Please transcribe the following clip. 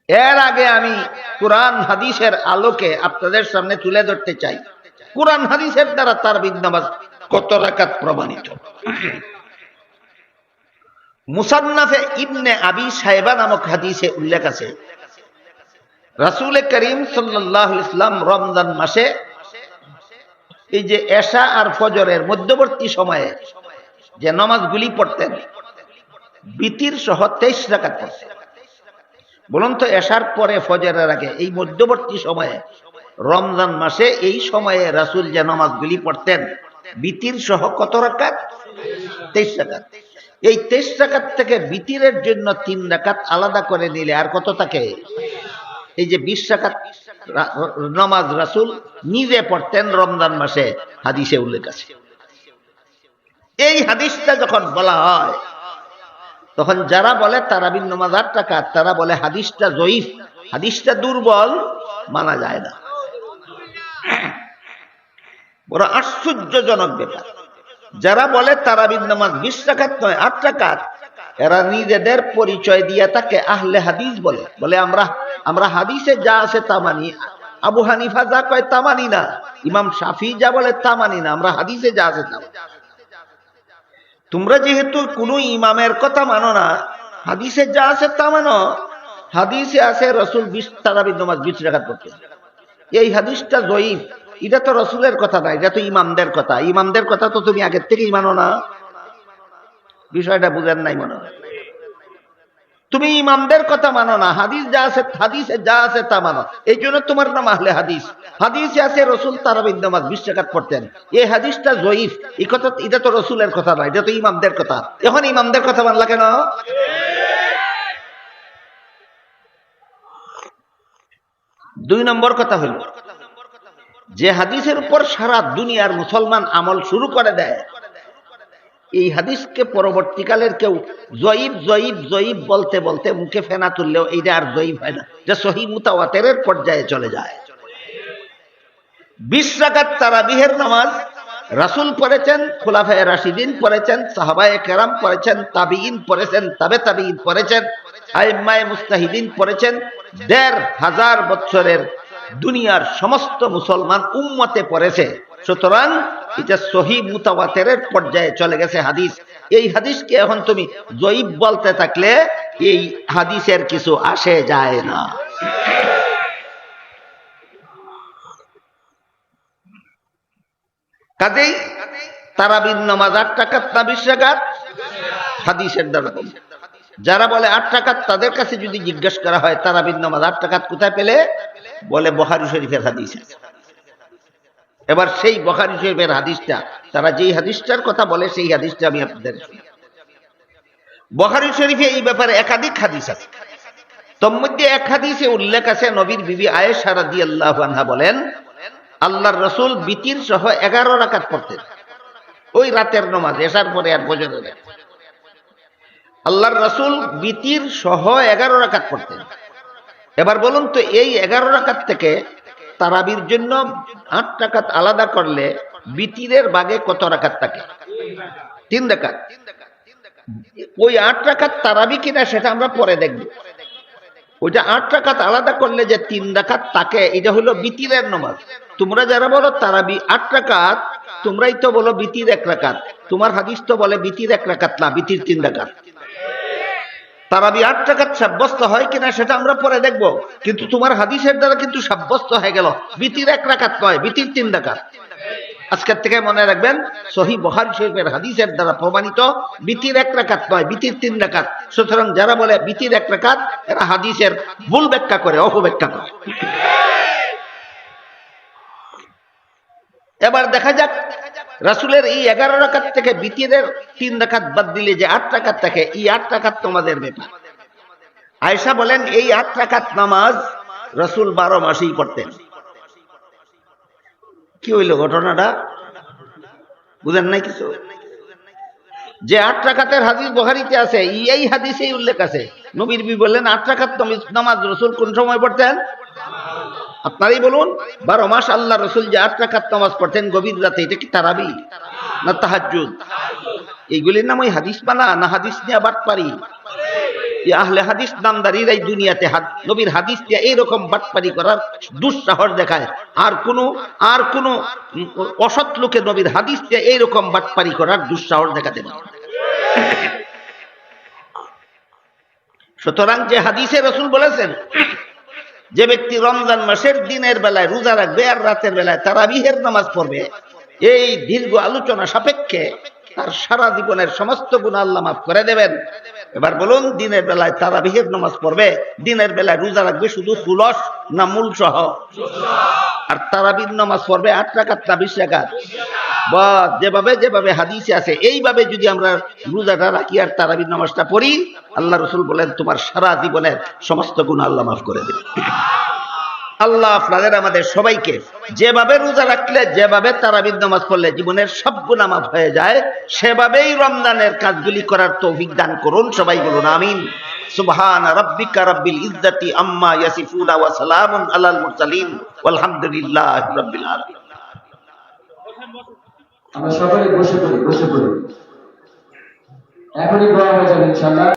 এর আগে আমি কুরআন হাদিসের আলোকে আপনাদের সামনে তুলে ধরতে চাই কুরআন হাদিসের দ্বারা তারাবির নামাজ কত রাকাত প্রমাণিত। মুসান্নাফে ইবনে আবি শায়বা নামক হাদিসে উল্লেখ আছে, রাসূল করিম সাল্লাল্লাহু আলাইহি ওয়াসাল্লাম রমজান মাসে এই যে এশা আর ফজরের মধ্যবর্তী সময়ে যে নামাজগুলি পড়তেন, বিতির সহ 23 রাকাত পড়তেন। বলুন তো, এশার পরে ফজরের আগে এই মধ্যবর্তী সময়ে রমজান মাসে এই সময়ে রাসূল যে নামাজগুলি পড়তেন বিতির সহ কত রাকাত? 23 রাকাত। এই 23 রাকাত থেকে বিতিরের জন্য 3 রাকাত আলাদা করে নিলে আর কত থাকে? এই যে 20 রাকাত নামাজ রাসূল নিজে পড়তেন রমজান মাসে, হাদিসে উল্লেখ আছে। এই হাদিসটা যখন বলা হয় তখন যারা বলে তারাবির নামাজ 8 রাকাত তারা বলে হাদিসটা জয়ীফ, হাদিসটা দুর্বল, মানা যায় না। বড় আশ্চর্যজনক ব্যাপার, যারা বলে তারাবির নামাজ 20 রাকাত নয় 8 রাকাত, এরা নিজেদের পরিচয় দিয়ে তাকে আহলে হাদিস বলে। বলে আমরা হাদিসে যা আছে তা মানি, আবু হানিফা যা কয় তা মানি না, ইমাম শাফি যা বলে তা মানি না, আমরা হাদিসে যা আছে তা মানি। তোমরা যেহেতু কোনো ইমামের কথা মানো না, হাদিসে যা আছে তা মানো। হাদিসে আছে রাসূল তারাবির নামাজ 20 রাকাত পড়তেন, এই হাদিসটা জয়ীফ। এটা তো রাসূলের কথা না, এটা তো ইমামদের কথা। ইমামদের কথা তো তুমি আগের থেকেই মানো না, বিষয়টা বুঝেন নাই মনে হয়। তুমি ইমামদের কথা মানো না, হাদিস যা আছে হাদিসে যা আছে তা মানো, এই জন্য তোমার নাম আহলে হাদিস। হাদিসে আছে রাসূল তারাবির নামাজ 20 রাকাত পড়তেন, এই হাদিসটা জয়ীফ। এই কথা, এটা তো রাসূলের কথা না, এটা তো ইমামদের কথা। এখন ইমামদের কথা মানলা কেন? দুই নম্বর কথা হলো, যে হাদিসের উপর সারা দুনিয়ার মুসলমান আমল শুরু করে দেয়, এই হাদিসকে পরবর্তীকালের কেউ জয়ীফ জয়ীফ জয়ীফ বলতে বলতে মুখে ফেনা তুললেও এইটা আর জয়ীফ হয় না, এটা সহিহ মুতাওয়াতিরের পর্যায়ে চলে যায়। 20 রাকাত তারাবিহের নামাজ রাসূল পড়েছেন, খুলাফায়ে রাশিদিন পড়েছেন, সাহাবায়ে কেরাম পড়েছেন, তাবিঈন পড়েছেন, তাবে তাবিঈন পড়েছেন, আইম্মায়ে মুজতাহিদিন পড়েছেন। ১৫০০ বছরের দুনিয়ার সমস্ত মুসলমান উম্মতে পড়েছে। সুতরাং এটা সহিহ মুতাওয়াতিরের পর্যায়ে চলে গেছে হাদিস। এই হাদিসকে এখন তুমি জয়ীফ বলতে থাকলে এই হাদিসের কিছু আসে যায় না। কাজেই তারাবির নামাজ 8 রাকাত না 20 রাকাত? হাদিসের দ্বারা। যারা বলে 8 রাকাত তাদের কাছে যদি জিজ্ঞাসা করা হয় তারাবির নামাজ 8 রাকাত কোথায় পেলে, বলে বুখারী শরীফের হাদিস। এবার সেই বুখারী শরীফের হাদিসটা, তারা যেই হাদিসটার কথা বলে সেই হাদিসটা আমি আপনাদের শুনি। বুখারী শরীফে এই ব্যাপারে একাধিক হাদিস আছে। তোর মধ্যে এক হাদিসে উল্লেখ আছে, নবীর বিবি আয়েশা রাদিয়াল্লাহু আনহা বলেন, আল্লাহর রাসূল বিতির সহ 11 রাকাত পড়তেন, ওই রাতের নামাজ এশার পরে আর ফজরের। আল্লাহর রাসূল বিতির সহ 11 রাকাত পড়তেন। এবার বলুন তো, এই 11 রাকাত থেকে তারাবির জন্য 8 রাকাত আলাদা করলে বিতিরের ভাগে কত রাকাত থাকে? 3 রাকাত। ওই 8 রাকাত তারাবি কিনা সেটা আমরা পরে দেখব। ওইটা 8 রাকাত আলাদা করলে যে 3 রাকাত থাকে, এটা হলো বিতিরের নামাজ। তোমরা যারা বলো তারাবি 8 রাকাত, তোমরাই তো বলো বিতির 1 রাকাত। তোমার হাদিস তো বলে বিতির 1 রাকাত না, বিতির 3 রাকাত। তারাবি 8 রাকাত সাব্যস্ত হয় কিনা সেটা আমরা পরে দেখব, কিন্তু তোমার হাদিসের দ্বারা কিন্তু সাব্যস্ত হয়ে গেল বিতির 1 রাকাত নয়, বিতির 3 রাকাত। আজকের থেকে মনে রাখবেন, সহিহ বুখারী শরীফের হাদিসের দ্বারা প্রমাণিত বিতির 1 রাকাত নয়, বিতির 3 রাকাত। সুতরাং যারা বলে বিতির 1 রাকাত, এরা হাদিসের ভুল ব্যাখ্যা করে, অপব্যাখ্যা করে। এবার দেখা যাক রাসূলের এই 11 রাকাত থেকে বিতিরের 3 রাকাত বাদ দিলে যে 8 রাকাত থাকে, এই 8 রাকাত তোমাদের ব্যাপার। আয়েশা বলেন, এই 8 রাকাত নামাজ রাসূল 12 মাসেই পড়তেন। কি হইল ঘটনাটা? বুঝেন নাই কিছু? যে 8 রাকাতের হাদিস বুখারীতে আছে, এই হাদিসেই উল্লেখ আছে, নবীর বিবি বললেন 8 রাকাত নামাজ রাসূল কোন সময় পড়তেন? আপনারাই বলুন। 12 মাস আল্লাহ রাসূল যে 8 রাকাত নামাজ পড়তেন গভীর রাতে, এটা কি তারাবি না তাহাজ্জুদ? এইগুলির নাম ওই হাদিস বানা না হাদিস নিয়ে বাটপারি? আহলে হাদিস নামদারির এই দুনিয়াতে নবীর হাদিস দিয়ে এইরকম বাটপারি করার দুঃসাহস দেখায়, আর কোন অসৎ লোকে নবীর হাদিস দিয়ে এইরকম বাটপারি করার দুঃসাহস দেখাতে পারে। সুতরাং যে হাদিসে রাসূল বলেছেন যে ব্যক্তি রমজান মাসের দিনের বেলায় রোজা রাখবে আর রাতের বেলায় তারাবিহের নামাজ পড়বে, এই দীর্ঘ আলোচনা সাপেক্ষে তার সারা জীবনের সমস্ত গুনাহ আল্লাহ মাফ করে দেবেন। এবার বলুন, দিনের বেলায় তারাবিহের নামাজ পড়বে, দিনের বেলায় রোজা রাখবে শুধু ফুলস না মূল সহ? আর তারাবির নামাজ পড়বে 8 রাকাত না 20 রাকাত? বা যেভাবে যেভাবে হাদিসে আছে এইভাবে যদি আমরা রোজাটা রাখি আর তারাবির নামাজটা পড়ি, আল্লাহ রাসূল বলেন তোমার সারা জীবনের সমস্ত গুনাহ আল্লাহ মাফ করে দেবে। আল্লাহ আপনাদের আমাদের সবাইকে যেভাবে রোজা রাখলে, যেভাবে তারাবির নামাজ পড়লে জীবনের সব গুনাহ মাফ হয়ে যায়, সেভাবেই রমজানের কাজগুলি করার তৌফিক দান করুন। সবাই বলুন আমিন। সুবহান রাব্বিকা রাব্বিল ইজ্জাতি আম্মা ইয়াসিফুন ওয়া সালামুন আলাল মুরসালিন ওয়ালহামদুলিল্লাহি রাব্বিল আলামিন। আমরা সকলে বসে পড়ি, এখনই দোয়া হয়ে যাবে ইনশাআল্লাহ।